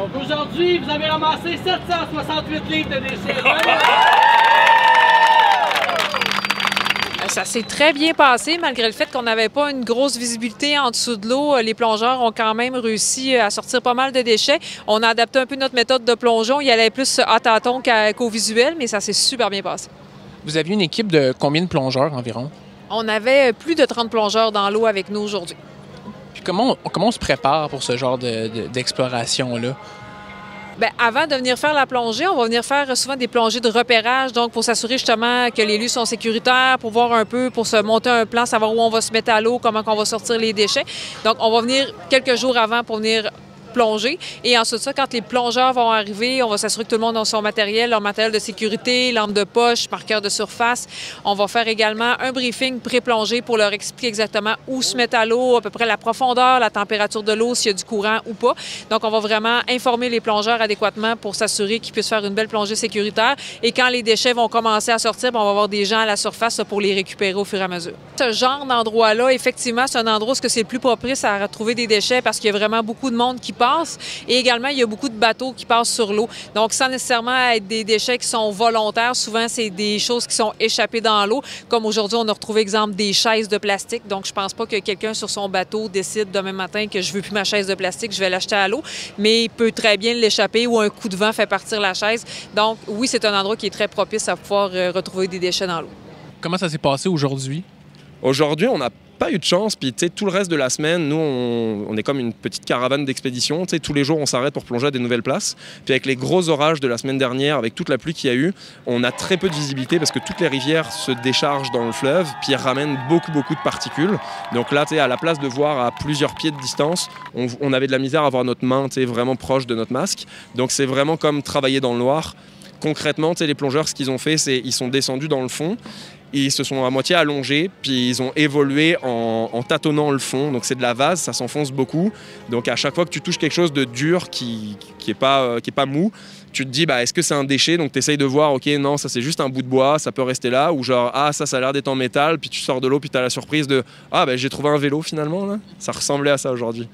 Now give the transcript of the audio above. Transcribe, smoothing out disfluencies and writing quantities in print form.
Donc aujourd'hui, vous avez ramassé 768 litres de déchets. Ça s'est très bien passé, malgré le fait qu'on n'avait pas une grosse visibilité en dessous de l'eau. Les plongeurs ont quand même réussi à sortir pas mal de déchets. On a adapté un peu notre méthode de plongeon. Il y allait plus à tâtons qu'au visuel, mais ça s'est super bien passé. Vous aviez une équipe de combien de plongeurs environ? On avait plus de 30 plongeurs dans l'eau avec nous aujourd'hui. Puis comment on se prépare pour ce genre d'exploration-là? Bien, avant de venir faire la plongée, on va venir faire souvent des plongées de repérage, donc pour s'assurer justement que les lieux sont sécuritaires, pour voir un peu, pour se monter un plan, savoir où on va se mettre à l'eau, comment on va sortir les déchets. Donc, on va venir quelques jours avant pour venir plonger. Et ensuite ça, quand les plongeurs vont arriver, on va s'assurer que tout le monde a son matériel, leur matériel de sécurité, lampe de poche, marqueur de surface. On va faire également un briefing pré-plongée pour leur expliquer exactement où se mettre à l'eau, à peu près la profondeur, la température de l'eau, s'il y a du courant ou pas. Donc, on va vraiment informer les plongeurs adéquatement pour s'assurer qu'ils puissent faire une belle plongée sécuritaire. Et quand les déchets vont commencer à sortir, on va avoir des gens à la surface pour les récupérer au fur et à mesure. Ce genre d'endroit-là, effectivement, c'est un endroit où c'est le plus propice à retrouver des déchets parce qu'il y a vraiment beaucoup de monde qui passe. Et également, il y a beaucoup de bateaux qui passent sur l'eau. Donc, sans nécessairement être des déchets qui sont volontaires, souvent, c'est des choses qui sont échappées dans l'eau. Comme aujourd'hui, on a retrouvé, exemple, des chaises de plastique. Donc, je pense pas que quelqu'un sur son bateau décide demain matin que je veux plus ma chaise de plastique, je vais l'acheter à l'eau. Mais il peut très bien l'échapper ou un coup de vent fait partir la chaise. Donc, oui, c'est un endroit qui est très propice à pouvoir retrouver des déchets dans l'eau. Comment ça s'est passé aujourd'hui? Aujourd'hui, on n'a pas eu de chance, puis tout le reste de la semaine, nous, on est comme une petite caravane d'expédition. Tous les jours, on s'arrête pour plonger à des nouvelles places. Puis avec les gros orages de la semaine dernière, avec toute la pluie qu'il y a eu, on a très peu de visibilité parce que toutes les rivières se déchargent dans le fleuve, puis ramènent beaucoup de particules. Donc là, à la place de voir à plusieurs pieds de distance, on avait de la misère à avoir notre main vraiment proche de notre masque. Donc c'est vraiment comme travailler dans le noir. Concrètement, les plongeurs, ce qu'ils ont fait, c'est qu'ils sont descendus dans le fond. Ils se sont à moitié allongés, puis ils ont évolué en tâtonnant le fond. Donc c'est de la vase, ça s'enfonce beaucoup. Donc à chaque fois que tu touches quelque chose de dur qui est pas mou, tu te dis est-ce que c'est un déchet? Donc tu essayes de voir, ok, non, ça c'est juste un bout de bois, ça peut rester là. Ou genre, ça a l'air d'être en métal, puis tu sors de l'eau, puis tu as la surprise de j'ai trouvé un vélo finalement. Là. Ça ressemblait à ça aujourd'hui.